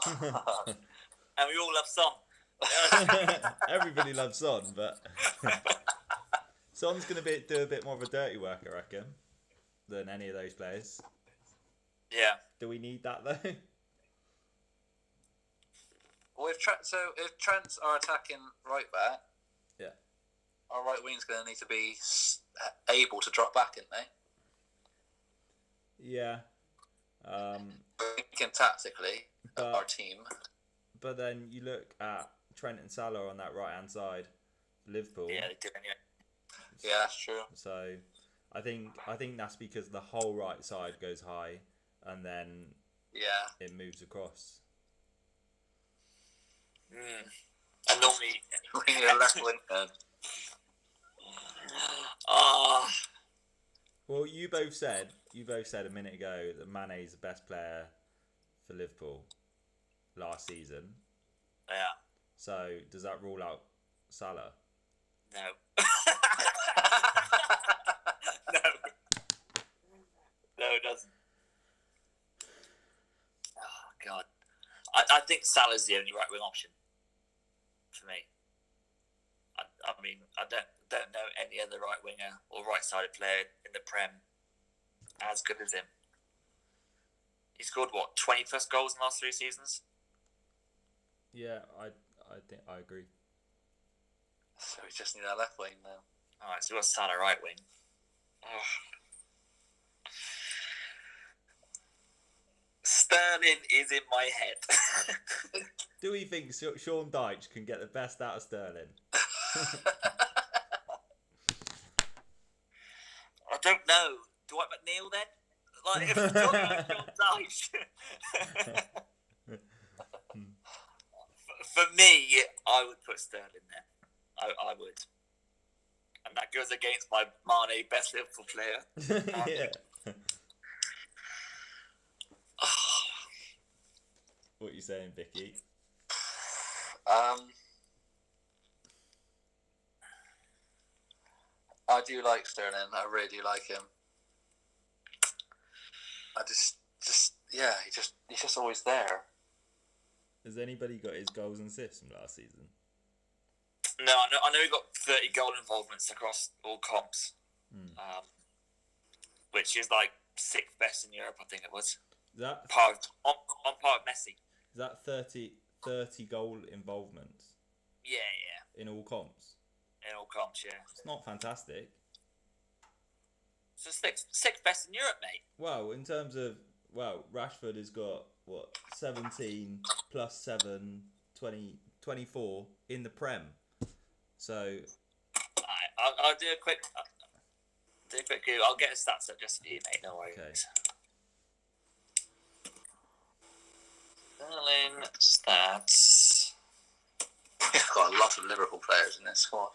C: And we all love Son.
A: Everybody loves Son, but Son's going to do a bit more of a dirty work, I reckon, than any of those players.
C: Yeah.
A: Do we need that, though?
B: Well, if Trent's our attacking right back,
A: yeah,
B: our right wing's going to need to be able to drop back, isn't they?
A: Yeah.
B: Thinking tactically of our team.
A: But then you look at Trent and Salah on that right-hand side, Liverpool.
C: Yeah, they do anyway.
B: Yeah, that's true.
A: So I think that's because the whole right side goes high, and then it moves across.
C: And normally
B: we need a left wing then.
A: Well, you both said a minute ago that Mane's the best player for Liverpool last season.
C: Yeah.
A: So does that rule out Salah?
C: No. No, it doesn't. Oh God, I think Salah's the only right wing option for me. I mean, I don't know any other right winger or right sided player in the Prem as good as him. He scored 20 plus goals in the last 3 seasons.
A: Yeah, I think I agree.
B: So we just need that left wing now.
C: All right, so we've got Salah right wing. Oh. Sterling is in my head.
A: Do we think Sean Dyche can get the best out of Sterling?
C: I don't know. Dwight McNeil then? Like, if we're talking about Sean Dyche. For me, I would put Sterling there. I would. And that goes against my Mane best Liverpool player.
A: Yeah. What are you saying, Bicky?
B: I do like Sterling. I really do like him. I just he's just always there.
A: Has anybody got his goals and assists from last season?
C: No, I know he got 30 goal involvements across all comps, which is like 6th best in Europe, I think it was.
A: Is that
C: on par with Messi.
A: Is that 30 goal involvements?
C: Yeah.
A: In all comps?
C: In all comps, yeah.
A: It's not fantastic.
C: So 6th best in Europe, mate.
A: Well, in terms of, Rashford has got, 17 plus 7, 20, 24 in the Prem. So...
C: Alright, I'll do a quick Google. I'll get the stats up just for you, mate. No worries.
A: Okay.
C: Sterling stats.
B: We've got a lot of Liverpool players in this squad.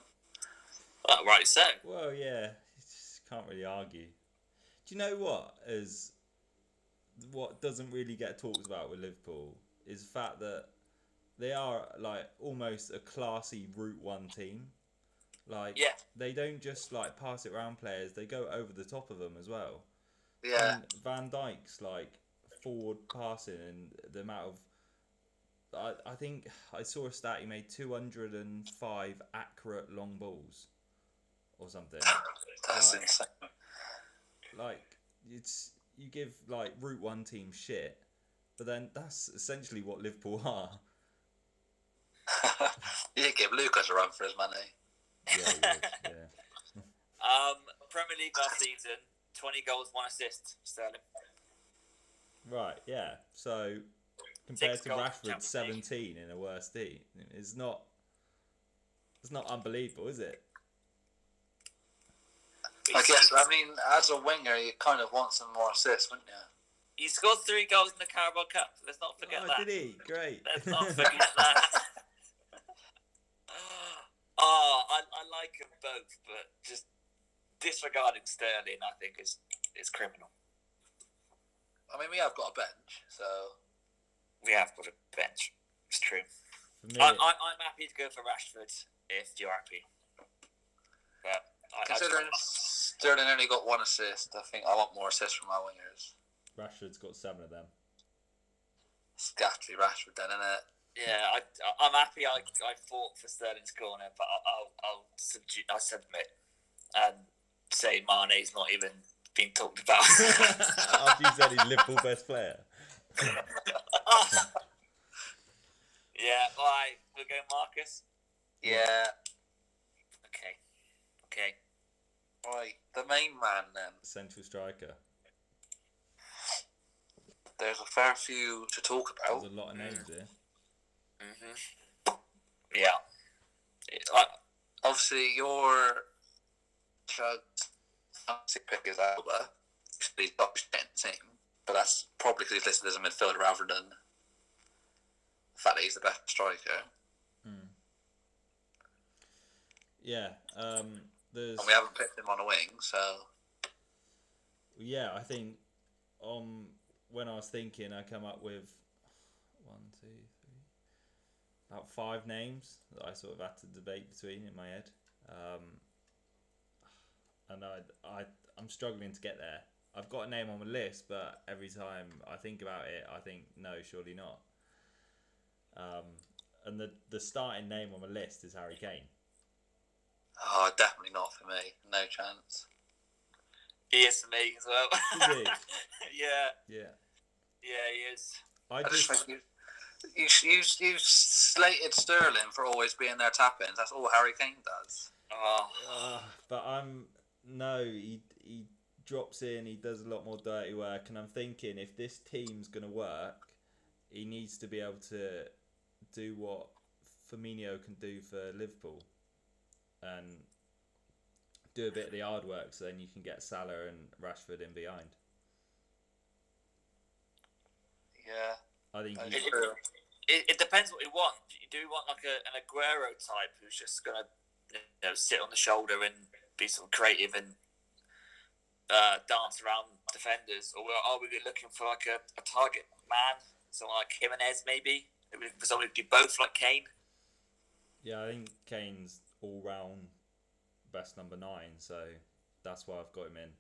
C: Oh, right, so.
A: Well, yeah, you just can't really argue. Do you know what doesn't really get talked about with Liverpool is the fact that they are like almost a classy Route 1 team. Like, they don't just like pass it around players; they go over the top of them as well.
B: Yeah.
A: And Van Dijk's like forward passing and the amount of. I think I saw a stat. He made 205 accurate long balls, or something.
B: That's insane.
A: Like you give like Route 1 team shit, but then that's essentially what Liverpool are.
B: He'd give Lucas a run for his money.
A: Yeah, he would, yeah.
C: Premier League last season, 20 goals, 1 assist, Sterling.
A: Right, yeah. So compared
C: 6
A: to
C: goals in
A: Rashford's
C: Champions
A: 17 in a worse team, it's not unbelievable, is it?
B: I guess. I mean, as a winger, you kind of want some more assists, wouldn't you?
C: He scored 3 goals in the Carabao Cup. Let's not forget that.
A: Did he? Great.
C: Let's not forget that. I like them both, but just disregarding Sterling, I think is criminal.
B: I mean, we have got a bench, so
C: We have got a bench. It's true.
A: For me,
C: I'm happy to go for Rashford if you're happy. But
B: considering Sterling only got 1 assist, I think I want more assists from our wingers.
A: Rashford's got 7 of them.
B: It's got to be Rashford then, isn't it?
C: Yeah, I'm happy. I fought for Sterling's corner, but I'll submit and say Mane's not even being talked about.
A: After you said he's Liverpool best player.
C: Yeah, alright, we'll go Marcus.
B: Yeah.
C: Okay.
B: Right, the main man then.
A: Central striker.
B: There's a fair few to talk about.
A: There's a lot of names here.
C: Yeah.
B: Obviously, your fantasy pick is Alba. He's top shit in the team, but that's probably because he's listed as a midfielder rather than the fact that he's the best striker.
A: Yeah. There's.
B: And we haven't picked him on a wing, so.
A: Yeah, I think when I was thinking, I come up with 1, 2, 3, about 5 names that I sort of had to debate between in my head, and I'm struggling to get there. I've got a name on my list, but every time I think about it, I think no, surely not. And the starting name on my list is Harry Kane.
B: Oh, definitely not for me. No chance.
C: He is for me as well.
A: Is he?
C: Yeah, he is.
B: I just think you slated Sterling for always being their tap-ins. That's all Harry Kane does.
A: But he drops in, he does a lot more dirty work, and I'm thinking if this team's going to work, he needs to be able to do what Firmino can do for Liverpool and do a bit of the hard work, so then you can get Salah and Rashford in behind.
B: Yeah.
A: I think
C: it depends what you want. Do you want like an Aguero type who's just gonna sit on the shoulder and be sort of creative and dance around defenders, or are we looking for like a target man, someone like Jimenez maybe? Are we looking for someone who can do both like Kane?
A: Yeah, I think Kane's all round best number 9, so that's why I've got him in.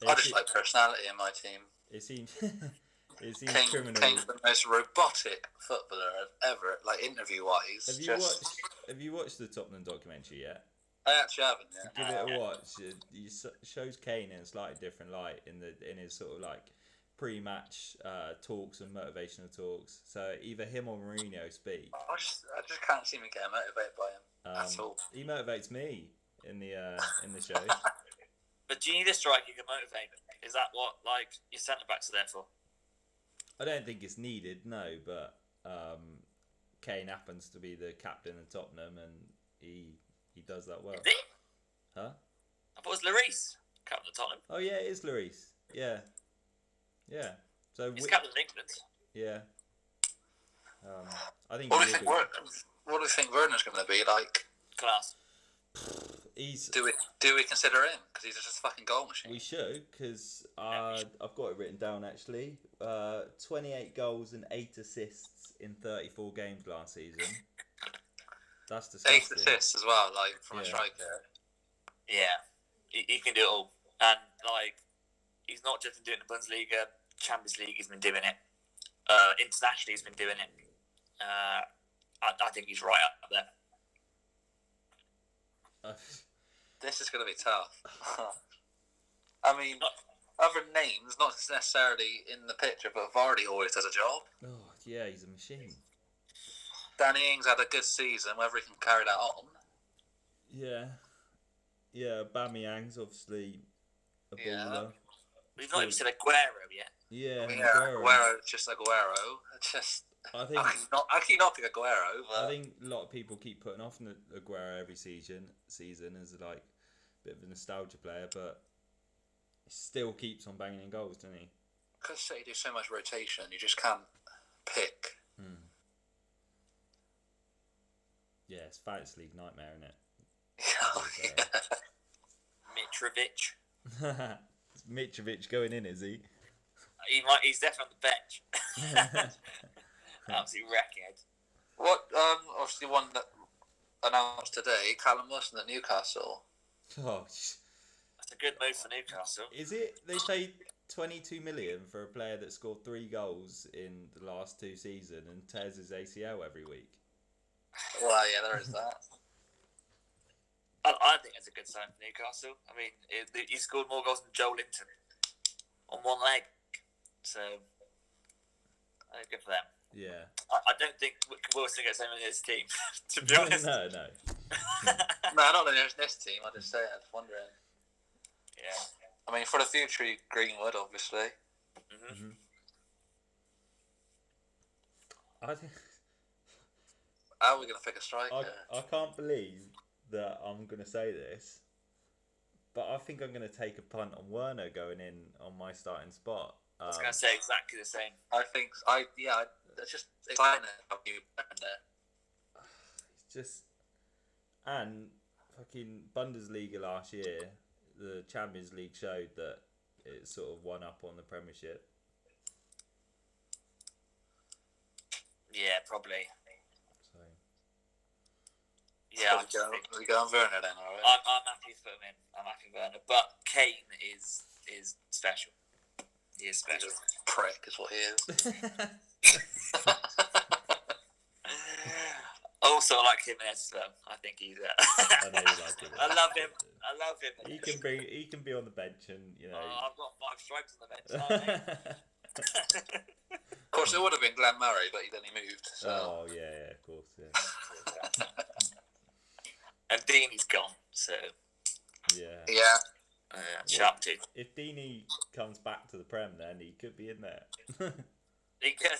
B: I just like personality in my team.
A: It seems criminal.
B: Kane's the most robotic footballer I've ever, like interview-wise.
A: Have you watched the Tottenham documentary yet?
B: I actually haven't yet.
A: Give it a watch. It shows Kane in a slightly different light in his sort of like pre-match talks and motivational talks. So either him or Mourinho speak.
B: I just can't seem to get motivated by him at all.
A: He motivates me in the show.
C: But do you need a striker who can motivate? Is that what like your centre backs are there for?
A: I don't think it's needed, no. But Kane happens to be the captain of Tottenham, and he does that well.
C: Is he?
A: Huh?
C: I thought it was Lloris, captain of Tottenham.
A: Oh yeah, it is Lloris. Yeah. So
C: he's captain of England.
A: Yeah. I think.
B: What do you think Werner's going to be like?
C: Class.
B: Do we consider him because he's just a fucking goal machine?
A: We should, because I've got it written down actually. 28 goals and 8 assists in 34 games last season. That's disgusting.
B: 8 assists as well, like from a striker.
C: Yeah, he can do it all, and like he's not just been doing the Bundesliga, Champions League. He's been doing it. Internationally, he's been doing it. I think he's right up there.
B: This is going to be tough. I mean, other names, not necessarily in the picture, but Vardy always does a job.
A: Oh, yeah, he's a machine.
B: Danny Ings had a good season. Whether he can carry that on.
A: Yeah. Aubameyang's obviously a baller.
C: We've not even said Aguero yet.
A: Yeah,
B: Aguero. Just Aguero.
A: I think
B: I keep not pick Aguero. But...
A: I think a lot of people keep putting off Aguero every season as like a bit of a nostalgia player, but he still keeps on banging in goals, doesn't he?
B: Because City do so much rotation, you just can't pick.
A: Yeah, it's Fantasy League nightmare, isn't it?
B: Oh, yeah.
C: Mitrovic.
A: Mitrovic going in, is he?
C: He's definitely on the bench. Absolutely wrecking it.
B: What? Obviously, one that announced today, Callum Wilson at Newcastle.
A: Oh,
C: that's a good move for Newcastle.
A: Is it? They paid 22 million for a player that scored 3 goals in the last 2 seasons and tears his ACL every week.
B: Well, yeah, there is that.
C: I think it's a good sign for Newcastle. I mean, he scored more goals than Joe Linton on one leg, so I think good for them.
A: Yeah.
C: I don't think Wilson gets anyone in his team, to be honest.
A: No.
B: No, not in this team. I just say I was wondering.
C: Yeah.
B: I mean, for the future, Greenwood, obviously.
C: Mm-hmm.
A: I think.
B: How are we going to pick a striker?
A: I can't believe that I'm going to say this, but I think I'm going to take a punt on Werner going in on my starting spot.
C: I was going to say exactly the same.
B: I think, that's just exciting how you there.
A: It's just, and fucking Bundesliga last year, the Champions League showed that it sort of won up on the Premiership.
C: Yeah, probably.
A: So.
C: Yeah,
B: we go on Werner then, alright?
C: I'm happy to put him in. I'm happy with Werner, but Kane is special. He is special.
B: Prick is what he is.
C: Also, I like him as well. I think he's.
A: I know you like him.
C: I love him.
A: He can be on the bench, and you know.
C: I've got 5 stripes on the bench.
B: Of course, it would have been Glenn Murray, but then he moved. So.
A: Oh yeah, of course, yeah.
C: And Deeney's gone, so.
B: Yeah.
C: Sharp too.
A: If Deeney comes back to the Prem, then he could be in there.
C: He could.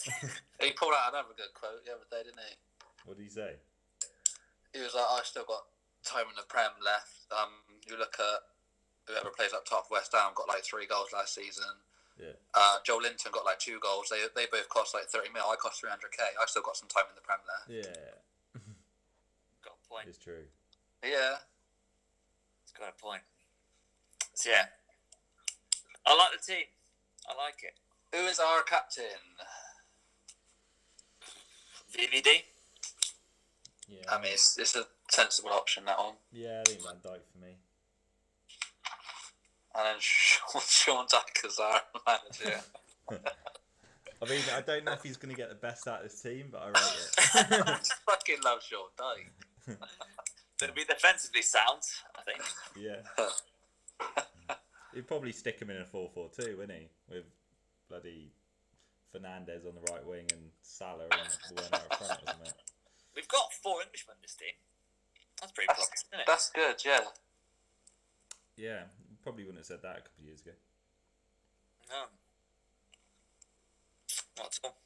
B: He pulled out another good quote the other day, didn't he?
A: What did he say?
B: He was like, "I still got time in the Prem left." You look at whoever plays up top, West Ham got like 3 goals last season.
A: Yeah.
B: Joe Linton got like 2 goals. They both cost like 30 mil. I cost 300k. I still got some time in the Prem left.
A: Yeah.
C: Got a point.
A: It's true.
B: Yeah.
C: It's got a point. So, yeah. I like the team. I like it.
B: Who is our captain?
C: VVD.
A: Yeah.
B: I mean, it's a sensible option, that one.
A: Yeah, I think Van Dijk for me.
B: And then Sean Dyker's our manager.
A: I mean, I don't know if he's going to get the best out of this team, but I rate it.
B: I fucking love Sean Dyke.
C: It'll be defensively sound, I think.
A: Yeah. He'd probably stick him in a 4-4-2, wouldn't he? With bloody Fernandes on the right wing and Salah and Werner up front, wasn't it?
C: We've got 4 Englishmen in this team. That's pretty promising, isn't it?
B: That's good, yeah.
A: Yeah, probably wouldn't have said that a couple of years ago.
C: No. Not at all.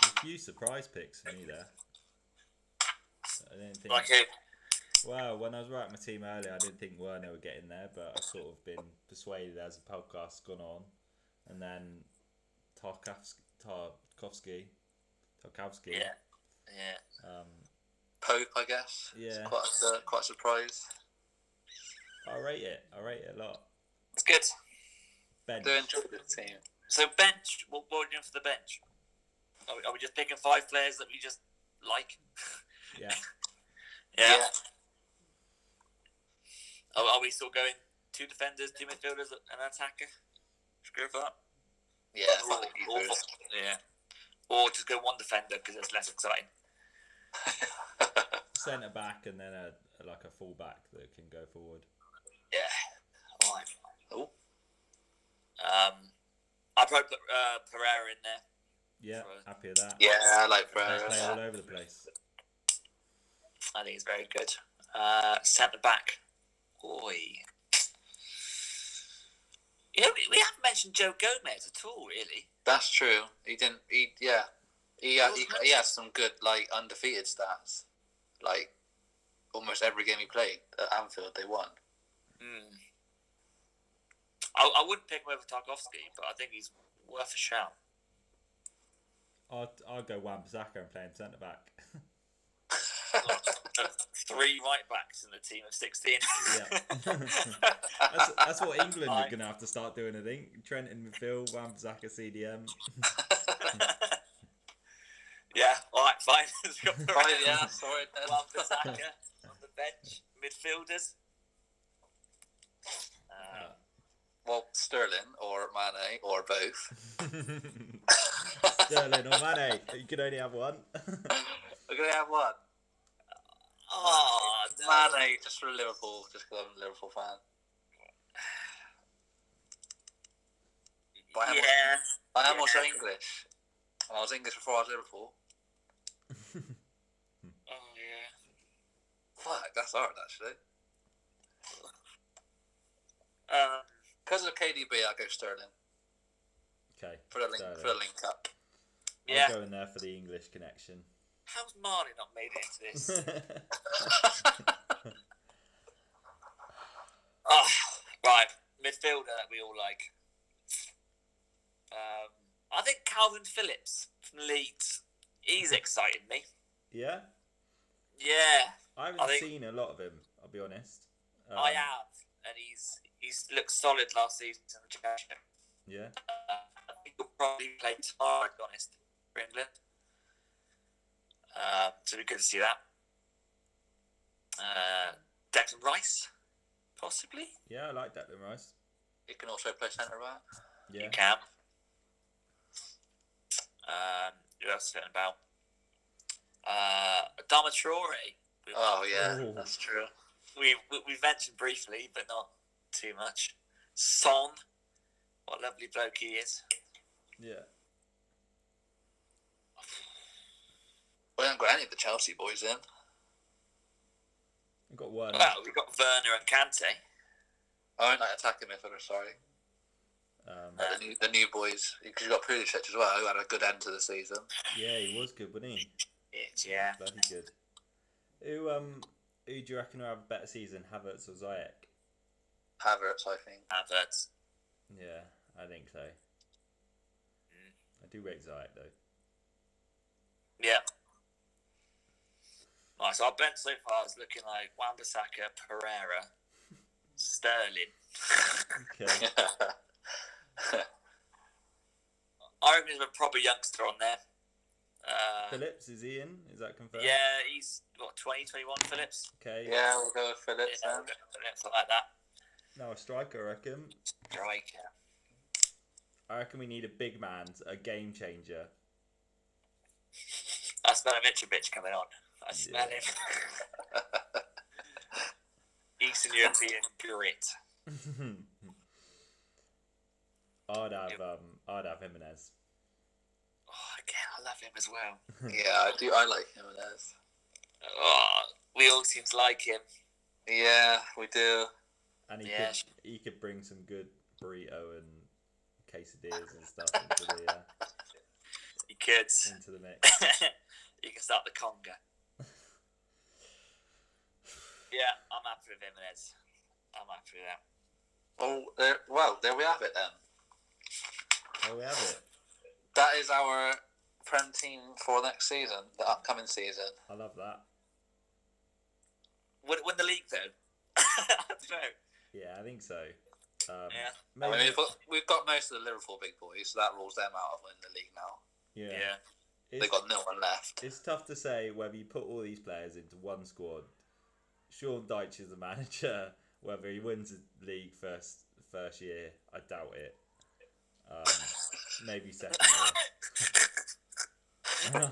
A: A few surprise picks for me there. I didn't think.
C: Like who?
A: Well, when I was writing my team earlier, I didn't think Werner would get in there, but I've sort of been persuaded as the podcast's gone on. And then Tarkowski.
C: Yeah. Yeah.
B: Pope, I guess.
A: Yeah.
B: It's quite a surprise.
A: I rate it a lot.
C: It's good.
A: Bench.
B: Do enjoy the team.
C: So bench, what are we doing for the bench? Are we just picking 5 players that we just like?
A: Yeah.
C: Yeah. Are we still going 2 defenders, 2 midfielders, and an attacker? Should we go for that?
B: Yeah.
C: Yeah. Or just go 1 defender because it's less exciting.
A: Centre back and then a full back that can go forward.
C: Yeah. All right.
B: Oh.
C: I'd probably put Pereira in there
A: Yeah, happy with that.
B: Yeah, I like
A: They
B: Pereira.
A: play all over the place.
C: I think he's very good. Centre back. Oi. Yeah, we haven't mentioned Joe Gomez at all, really.
B: That's true. He didn't. He has some good like undefeated stats. Like almost every game he played at Anfield, they won.
C: I wouldn't pick him over Tarkovsky, but I think he's worth a shout.
A: I'll go Wan-Bissaka and play him centre back.
C: 3 right backs in the team of 16.
A: Yeah. that's what England are going to have to start doing, I think. Trent in midfield, Wan-Bissaka CDM.
C: Yeah, alright, fine.
B: Yeah, sorry.
C: Wan-Bissaka on the bench. Midfielders.
B: Well, Sterling or Mane or both.
A: Sterling or Mane. You can only have one.
B: We're going to have one.
C: Oh, no.
B: Mane, just for Liverpool, just because I'm a Liverpool fan. But I am also English. And I was English before I was Liverpool.
C: Oh, yeah.
B: Fuck, that's hard, actually. Because of KDB, I'll go Sterling.
A: Okay.
B: For the link up.
C: Yeah.
A: I'll go in there for the English connection.
C: How's Marley not made it into this? Oh, right. Midfielder that we all like. I think Calvin Phillips from Leeds. He's excited me.
A: Yeah?
C: Yeah.
A: I haven't seen a lot of him, I'll be honest.
C: I have. And he's looked solid last season in the Championship.
A: Yeah?
C: I think he'll probably play tomorrow, to be honest, for England. So it'd be good to see that. Declan Rice, possibly.
A: Yeah, I like Declan Rice.
B: You can also play centre back.
A: Yeah.
C: You can. Who else is it about? Adama Traore.
B: Oh yeah,
A: Ooh.
B: that's true.
C: We mentioned briefly, but not too much. Son, what a lovely bloke he is.
A: Yeah.
B: We haven't got any of the Chelsea boys in.
A: I've got one.
C: Well, we've got Werner and Kante.
B: I don't like attacking midfielder, sorry. The new boys. Because you've got Pulisic as well, who had a good end to the season.
A: Yeah, he was good, wasn't he?
C: Yeah.
A: Bloody good. Who do you reckon will have a better season, Havertz or Ziyech?
B: Havertz, I think.
C: Havertz.
A: Yeah, I think so. I do rate Ziyech though.
C: Yeah. Right, so our bench so far is looking like Wan-Bissaka, Pereira, Sterling.
A: Okay.
C: I reckon there's a proper youngster on there.
A: Phillips, is he in? Is that confirmed?
C: Yeah, he's, 20, 21, Phillips?
A: Okay.
B: Yeah, we'll go with Phillips
C: Yeah,
B: then.
C: we'll go with Phillips, I like that.
A: Now a striker, I reckon.
C: Striker.
A: I reckon we need a big man, a game changer.
C: I smell Mitrovic coming on. I smell him. Eastern European grit.
A: I'd have Jimenez.
C: Oh, again, I love him as well.
B: Yeah, I do. I like Jimenez.
C: Oh, we all seem to like him.
B: Yeah, we do.
A: And
C: Yeah.
A: he could bring some good burrito and quesadillas and stuff into
C: He could.
A: the mix.
C: You can start the conga. Yeah, I'm happy with Jimenez. I'm happy with that.
B: Oh, there we have it then.
A: Oh, we have it.
B: That is our Prem team for next season, the upcoming season.
A: I love that.
C: Win the league though. I don't know.
A: Yeah, I think so.
C: Yeah.
A: Maybe,
B: I mean, we've got most of the Liverpool big boys, so that rules them out of winning the league now.
A: yeah.
B: They've got no one left.
A: It's tough to say whether you put all these players into one squad. Sean Dyche is the manager. Whether he wins the league first year, I doubt it. Maybe second year.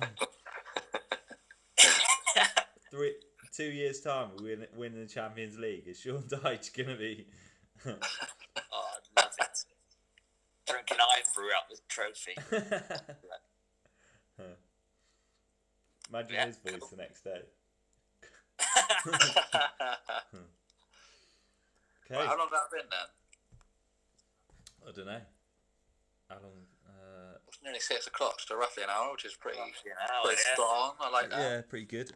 A: 2 years time, we win the Champions League. Is Sean Dyche gonna be?
C: Oh, I'd love it. Drinking iron brew out the trophy.
A: Imagine his voice the next day. Okay.
B: Right, how long has that been then?
A: I don't know. How long?
B: It's nearly 6 o'clock, so roughly an hour, which is pretty
C: Yeah.
B: strong. I like that.
A: Yeah, pretty good.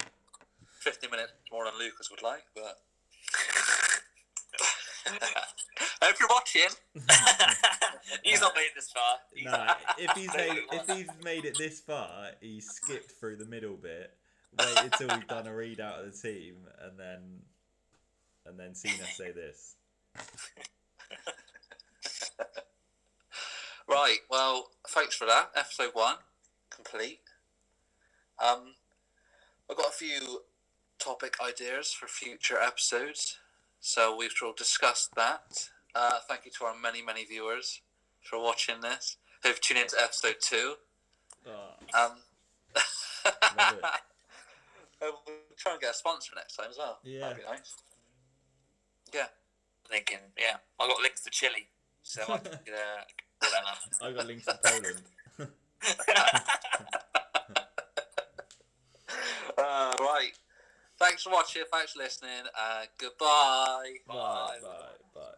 B: 50 minutes more than Lucas would like, but. Hope you're watching.
C: He's not made it this far.
A: Nah, if he's made it this far, he skipped through the middle bit, waited till we've done a readout of the team, and then seen us say this.
B: Right, well, thanks for that. Episode 1, complete. I've got a few topic ideas for future episodes, so we shall discuss that. Thank you to our many, many viewers for watching this, who've tuned into episode 2.
A: Love it.
B: We'll try and get a sponsor next time as well.
A: Yeah.
B: That'd be nice. Yeah.
C: Thinking, yeah, I got links to Chile, so I could pull that up.
A: I got links to Poland.
B: Right. Thanks for watching. Thanks for listening. Goodbye.
A: Bye. Bye.